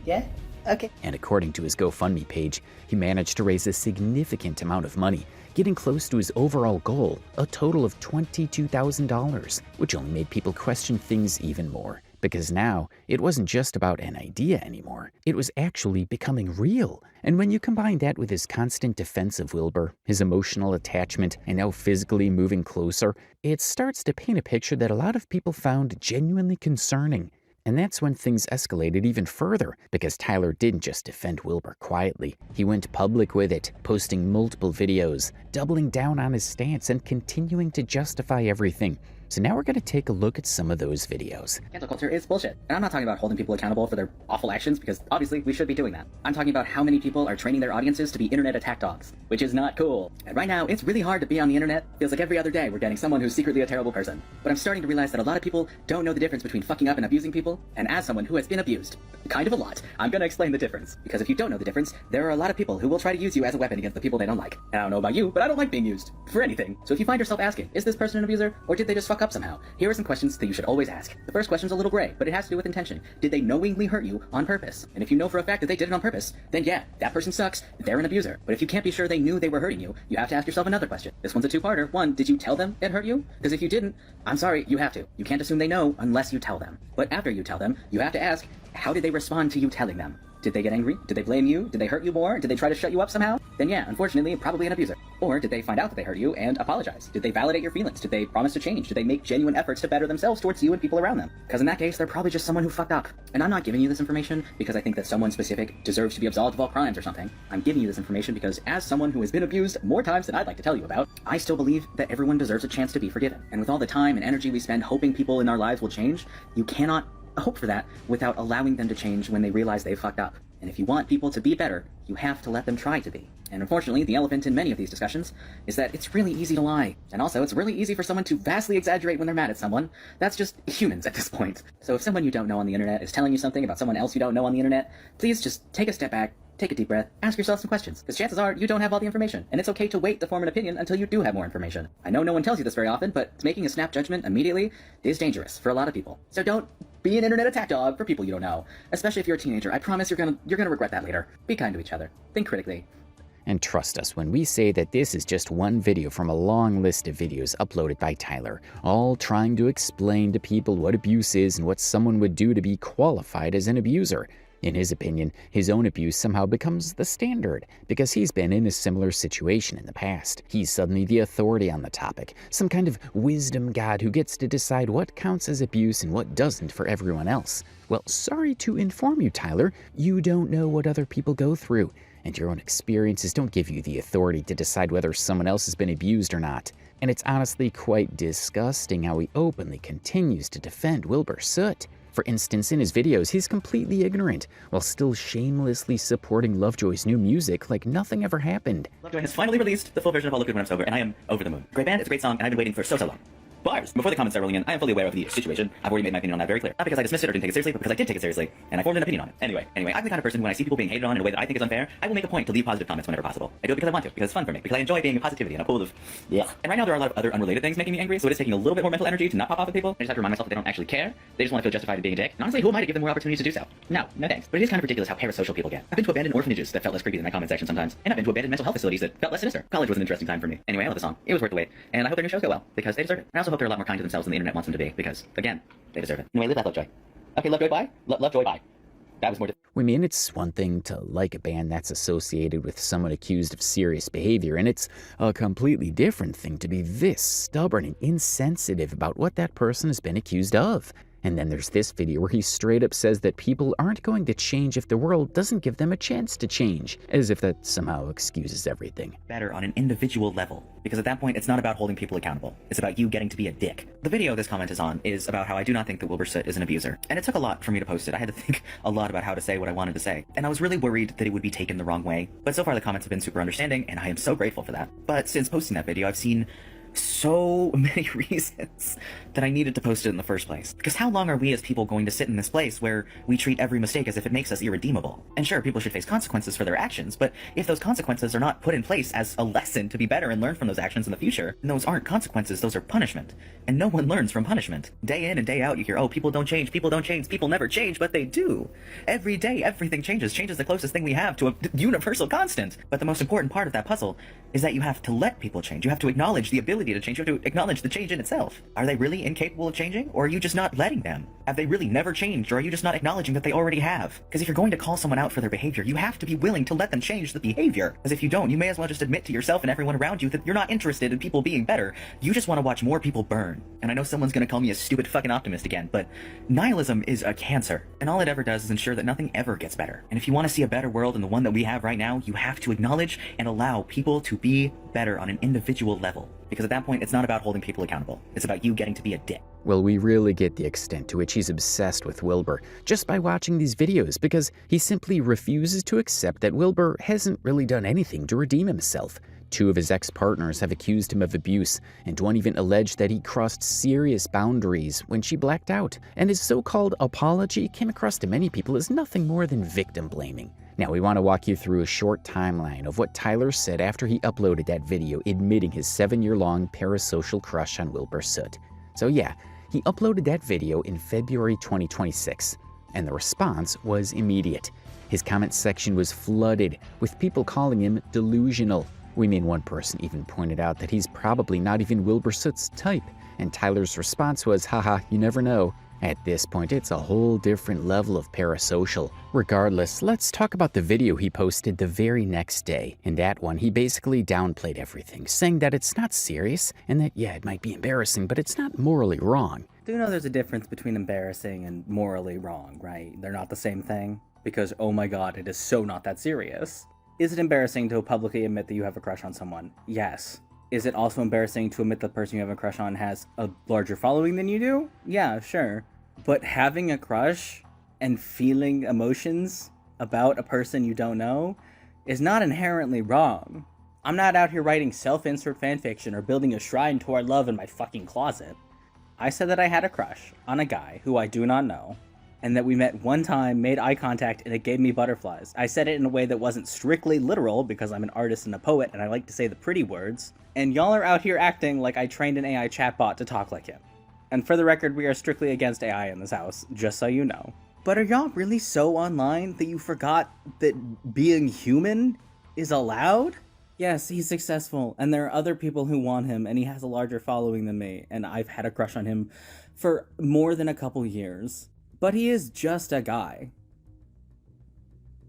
Yeah? Okay. And according to his GoFundMe page, he managed to raise a significant amount of money, getting close to his overall goal, a total of $22,000, which only made people question things even more. Because now, it wasn't just about an idea anymore. It was actually becoming real. And when you combine that with his constant defense of Wilbur, his emotional attachment, and now physically moving closer, it starts to paint a picture that a lot of people found genuinely concerning. And that's when things escalated even further, because Tyler didn't just defend Wilbur quietly. He went public with it, posting multiple videos, doubling down on his stance, and continuing to justify everything. So now we're going to take a look at some of those videos. Cancel culture is bullshit. And I'm not talking about holding people accountable for their awful actions, because obviously we should be doing that. I'm talking about how many people are training their audiences to be internet attack dogs, which is not cool. And right now, it's really hard to be on the internet. Feels like every other day we're getting someone who's secretly a terrible person. But I'm starting to realize that a lot of people don't know the difference between fucking up and abusing people. And as someone who has been abused, kind of a lot, I'm going to explain the difference. Because if you don't know the difference, there are a lot of people who will try to use you as a weapon against the people they don't like. And I don't know about you, but I don't like being used for anything. So if you find yourself asking, is this person an abuser, or did they just fuck up somehow? Here are some questions that you should always ask. The first question's a little gray, but it has to do with intention. Did they knowingly hurt you on purpose? And if you know for a fact that they did it on purpose, then yeah, that person sucks. They're an abuser. But if you can't be sure they knew they were hurting you, you have to ask yourself another question. This one's a two-parter. One, did you tell them it hurt you? Because if you didn't, I'm sorry, you have to. You can't assume they know unless you tell them. But after you tell them, you have to ask, how did they respond to you telling them? Did they get angry? Did they blame you? Did they hurt you more? Did they try to shut you up somehow? then yeah, unfortunately, probably an abuser. Or did they find out that they hurt you and apologize? Did they validate your feelings? Did they promise to change? Did they make genuine efforts to better themselves towards you and people around them? Because in that case, they're probably just someone who fucked up. And I'm not giving you this information because I think that someone specific deserves to be absolved of all crimes or something. I'm giving you this information because as someone who has been abused more times than I'd like to tell you about, I still believe that everyone deserves a chance to be forgiven. And with all the time and energy we spend hoping people in our lives will change, you cannot hope for that without allowing them to change when they realize they've fucked up. And if you want people to be better, you have to let them try to be. And unfortunately, the elephant in many of these discussions is that it's really easy to lie. And also, it's really easy for someone to vastly exaggerate when they're mad at someone. That's just humans at this point. So if someone you don't know on the internet is telling you something about someone else you don't know on the internet, please just take a step back, take a deep breath, ask yourself some questions, because chances are you don't have all the information, and it's okay to wait to form an opinion until you do have more information. I know no one tells you this very often, but making a snap judgment immediately is dangerous for a lot of people. So don't be an internet attack dog for people you don't know, especially if you're a teenager. I promise you're gonna regret that later. Be kind to each other. Think critically. And trust us when we say that this is just one video from a long list of videos uploaded by Tyler, all trying to explain to people what abuse is and what someone would do to be qualified as an abuser. In his opinion, his own abuse somehow becomes the standard because he's been in a similar situation in the past. He's suddenly the authority on the topic, some kind of wisdom god who gets to decide what counts as abuse and what doesn't for everyone else. Well, sorry to inform you, Tyler, you don't know what other people go through, and your own experiences don't give you the authority to decide whether someone else has been abused or not. And it's honestly quite disgusting how he openly continues to defend Wilbur Soot. For instance, in his videos, he's completely ignorant, while still shamelessly supporting Lovejoy's new music like nothing ever happened. Lovejoy has finally released the full version of All Look Good When I'm Sober, and I am over the moon. Great band, it's a great song, and I've been waiting for so long. Bars! Before the comments start rolling in, I am fully aware of the situation. I've already made my opinion on that very clear. Not because I dismissed it or didn't take it seriously, but because I did take it seriously, and I formed an opinion on it. Anyway, I'm the kind of person when I see people being hated on in a way that I think is unfair, I will make a point to leave positive comments whenever possible. I do it because I want to, because it's fun for me, because I enjoy being in positivity and a pool of yeah. And right now there are a lot of other unrelated things making me angry, so it is taking a little bit more mental energy to not pop off at people. I just have to remind myself that they don't actually care. They just want to feel justified in being a dick. And honestly, who am I to give them more opportunities to do so? No thanks. But it is kind of ridiculous how parasocial people get. I've been to abandoned orphanages that felt less creepy than my comment section sometimes, and I've been to abandoned mental health facilities that felt less sinister. College was an interesting time for me. Anyway, I love the song. It was worth the wait, and I hope their new shows go well, because they deserve it. I also hope they're a lot more kind to themselves than the internet wants them to be, because, again, they deserve it. Anyway, live that Lovejoy. Okay, Lovejoy, bye. Lovejoy, bye. That was more... I mean, it's one thing to like a band that's associated with someone accused of serious behavior, and it's a completely different thing to be this stubborn and insensitive about what that person has been accused of. And then there's this video where he straight up says that people aren't going to change if the world doesn't give them a chance to change, as if that somehow excuses everything. Better on an individual level, because at that point it's not about holding people accountable, it's about you getting to be a dick. The video this comment is on is about how I do not think that Wilbur Soot is an abuser, and it took a lot for me to post it. I had to think a lot about how to say what I wanted to say, and I was really worried that it would be taken the wrong way, but so far the comments have been super understanding, and I am so grateful for that. But since posting that video, I've seen so many reasons that I needed to post it in the first place. Because how long are we as people going to sit in this place where we treat every mistake as if it makes us irredeemable? And sure, people should face consequences for their actions, but if those consequences are not put in place as a lesson to be better and learn from those actions in the future, then those aren't consequences, those are punishment. And no one learns from punishment. Day in and day out you hear, oh, people don't change, people never change, but they do. Every day everything changes. Change is the closest thing we have to a universal constant. But the most important part of that puzzle is that you have to let people change. You have to acknowledge the ability to change. You have to acknowledge the change in itself. Are they really incapable of changing, or are you just not letting them? Have they really never changed, or are you just not acknowledging that they already have? Because if you're going to call someone out for their behavior, you have to be willing to let them change the behavior. Because if you don't, you may as well just admit to yourself and everyone around you that you're not interested in people being better. You just want to watch more people burn. And I know someone's gonna call me a stupid fucking optimist again, but nihilism is a cancer, and all it ever does is ensure that nothing ever gets better. And if you want to see a better world than the one that we have right now, you have to acknowledge and allow people to be better on an individual level. Because at that point, it's not about holding people accountable. It's about you getting to be a dick. Well, we really get the extent to which he's obsessed with Wilbur just by watching these videos, because he simply refuses to accept that Wilbur hasn't really done anything to redeem himself. 2 of his ex-partners have accused him of abuse, and one even alleged that he crossed serious boundaries when she blacked out, and his so-called apology came across to many people as nothing more than victim blaming. Now, we want to walk you through a short timeline of what Tyler said after he uploaded that video admitting his 7-year-long parasocial crush on Wilbur Soot. So yeah, he uploaded that video in February 2026, and the response was immediate. His comment section was flooded with people calling him delusional. We mean one person even pointed out that he's probably not even Wilbur Soot's type, and Tyler's response was, haha, you never know. At this point, it's a whole different level of parasocial. Regardless, let's talk about the video he posted the very next day. In that one, he basically downplayed everything, saying that it's not serious, and that, yeah, it might be embarrassing, but it's not morally wrong. Do you know there's a difference between embarrassing and morally wrong, right? They're not the same thing? Because, oh my god, it is so not that serious. Is it embarrassing to publicly admit that you have a crush on someone? Yes. Is it also embarrassing to admit the person you have a crush on has a larger following than you do? Yeah, sure. But having a crush and feeling emotions about a person you don't know is not inherently wrong. I'm not out here writing self-insert fanfiction or building a shrine to our love in my fucking closet. I said that I had a crush on a guy who I do not know, and that we met one time, made eye contact, and it gave me butterflies. I said it in a way that wasn't strictly literal, because I'm an artist and a poet, and I like to say the pretty words, and y'all are out here acting like I trained an AI chatbot to talk like him. And for the record, we are strictly against AI in this house, just so you know. But are y'all really so online that you forgot that being human is allowed? Yes, he's successful, and there are other people who want him, and he has a larger following than me, and I've had a crush on him for more than a couple years. But he is just a guy.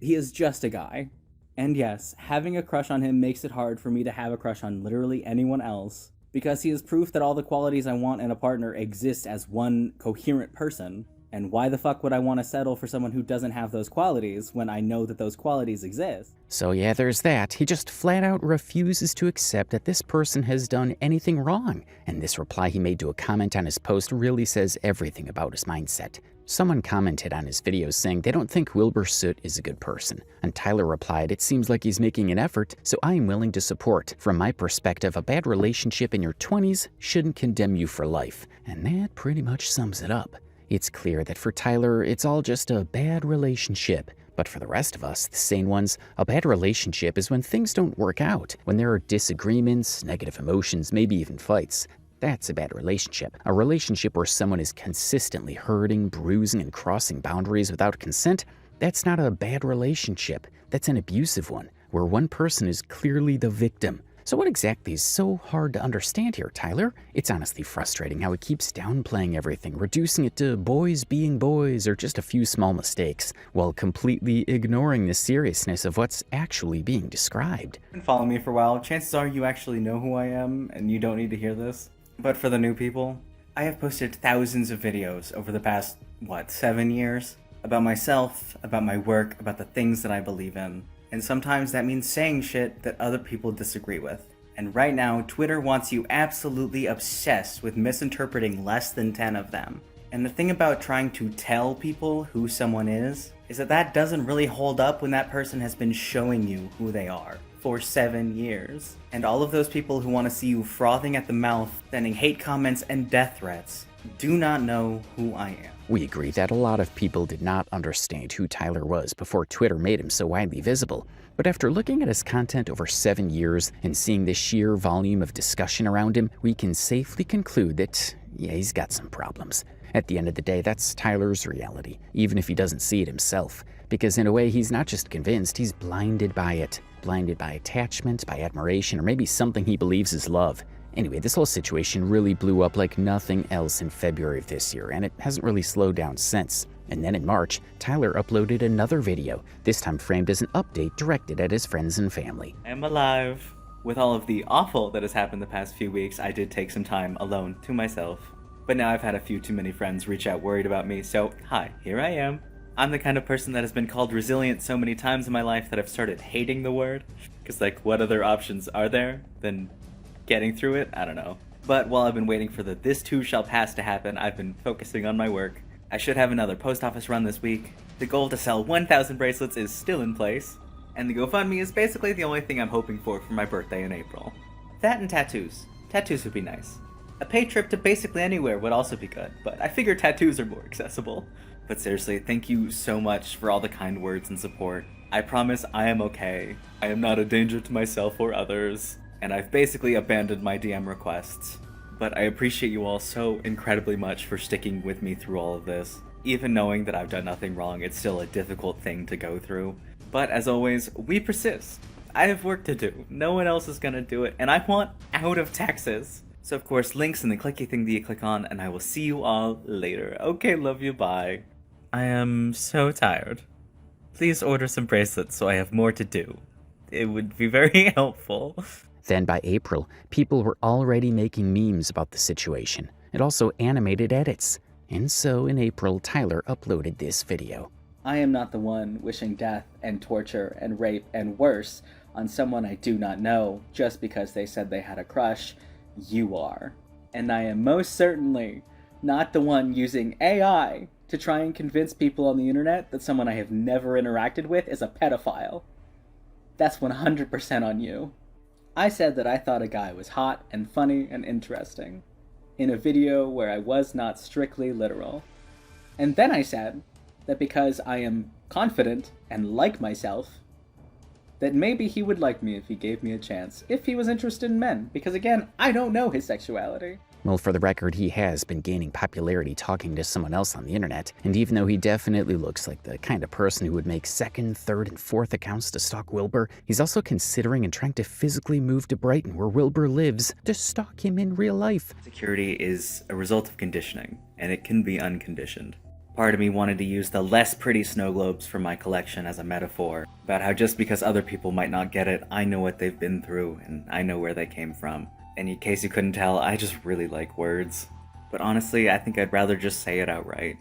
He is just a guy. And yes, having a crush on him makes it hard for me to have a crush on literally anyone else, because he is proof that all the qualities I want in a partner exist as one coherent person. And why the fuck would I want to settle for someone who doesn't have those qualities when I know that those qualities exist? So yeah, there's that. He just flat out refuses to accept that this person has done anything wrong. And this reply he made to a comment on his post really says everything about his mindset. Someone commented on his videos saying they don't think Wilbur Soot is a good person. And Tyler replied, "It seems like he's making an effort, so I am willing to support. From my perspective, a bad relationship in your 20s shouldn't condemn you for life." And that pretty much sums it up. It's clear that for Tyler, it's all just a bad relationship. But for the rest of us, the sane ones, a bad relationship is when things don't work out, when there are disagreements, negative emotions, maybe even fights. That's a bad relationship. A relationship where someone is consistently hurting, bruising, and crossing boundaries without consent, that's not a bad relationship. That's an abusive one, where one person is clearly the victim. So what exactly is so hard to understand here, Tyler? It's honestly frustrating how he keeps downplaying everything, reducing it to boys being boys or just a few small mistakes, while completely ignoring the seriousness of what's actually being described. Been following me for a while, chances are you actually know who I am, and you don't need to hear this. But for the new people, I have posted thousands of videos over the past, 7 years? About myself, about my work, about the things that I believe in. And sometimes that means saying shit that other people disagree with. And right now, Twitter wants you absolutely obsessed with misinterpreting less than 10 of them. And the thing about trying to tell people who someone is that that doesn't really hold up when that person has been showing you who they are for 7 years. And all of those people who want to see you frothing at the mouth, sending hate comments and death threats, do not know who I am. We agree that a lot of people did not understand who Tyler was before Twitter made him so widely visible. But after looking at his content over 7 years and seeing the sheer volume of discussion around him, we can safely conclude that, yeah, he's got some problems. At the end of the day, that's Tyler's reality, even if he doesn't see it himself. Because in a way, he's not just convinced, he's blinded by it. Blinded by attachment, by admiration, or maybe something he believes is love. Anyway, this whole situation really blew up like nothing else in February of this year, and it hasn't really slowed down since. And then in March, Tyler uploaded another video, this time framed as an update directed at his friends and family. I am alive. With all of the awful that has happened the past few weeks, I did take some time alone to myself. But now I've had a few too many friends reach out worried about me, so hi, here I am. I'm the kind of person that has been called resilient so many times in my life that I've started hating the word. Because, what other options are there than getting through it? I don't know. But while I've been waiting for the "this too shall pass" to happen, I've been focusing on my work. I should have another post office run this week. The goal to sell 1,000 bracelets is still in place. And the GoFundMe is basically the only thing I'm hoping for my birthday in April. That and tattoos. Tattoos would be nice. A paid trip to basically anywhere would also be good, but I figure tattoos are more accessible. But seriously, thank you so much for all the kind words and support. I promise I am okay. I am not a danger to myself or others, and I've basically abandoned my DM requests. But I appreciate you all so incredibly much for sticking with me through all of this. Even knowing that I've done nothing wrong, it's still a difficult thing to go through. But as always, we persist. I have work to do. No one else is gonna do it, and I want out of Texas. So of course, links in the clicky thing that you click on, and I will see you all later. Okay, love you, bye. I am so tired. Please order some bracelets so I have more to do. It would be very helpful. Then by April, people were already making memes about the situation, and also animated edits. And so in April, Tyler uploaded this video. I am not the one wishing death and torture and rape and worse on someone I do not know just because they said they had a crush. You are. And I am most certainly not the one using AI to try and convince people on the internet that someone I have never interacted with is a pedophile. That's 100% on you. I said that I thought a guy was hot and funny and interesting in a video where I was not strictly literal. And then I said that because I am confident and like myself, that maybe he would like me if he gave me a chance, if he was interested in men, because again, I don't know his sexuality. Well, for the record, he has been gaining popularity talking to someone else on the internet, and even though he definitely looks like the kind of person who would make second, third, and fourth accounts to stalk Wilbur, he's also considering and trying to physically move to Brighton, where Wilbur lives, to stalk him in real life. Security is a result of conditioning, and it can be unconditioned. Part of me wanted to use the less pretty snow globes from my collection as a metaphor, about how just because other people might not get it, I know what they've been through, and I know where they came from. And in case you couldn't tell, I just really like words. But honestly, I think I'd rather just say it outright.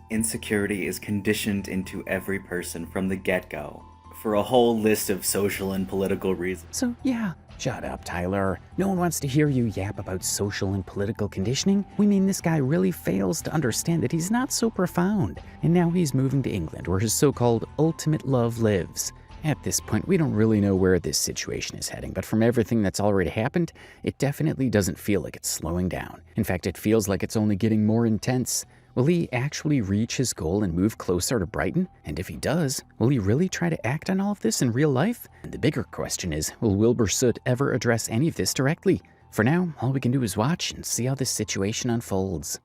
Insecurity is conditioned into every person from the get-go, for a whole list of social and political reasons. So yeah, shut up, Tyler. No one wants to hear you yap about social and political conditioning. We mean this guy really fails to understand that he's not so profound, and now he's moving to England, where his so-called ultimate love lives. At this point, we don't really know where this situation is heading, but from everything that's already happened, it definitely doesn't feel like it's slowing down. In fact, it feels like it's only getting more intense. Will he actually reach his goal and move closer to Brighton? And if he does, will he really try to act on all of this in real life? And the bigger question is, will Wilbur Soot ever address any of this directly? For now, all we can do is watch and see how this situation unfolds.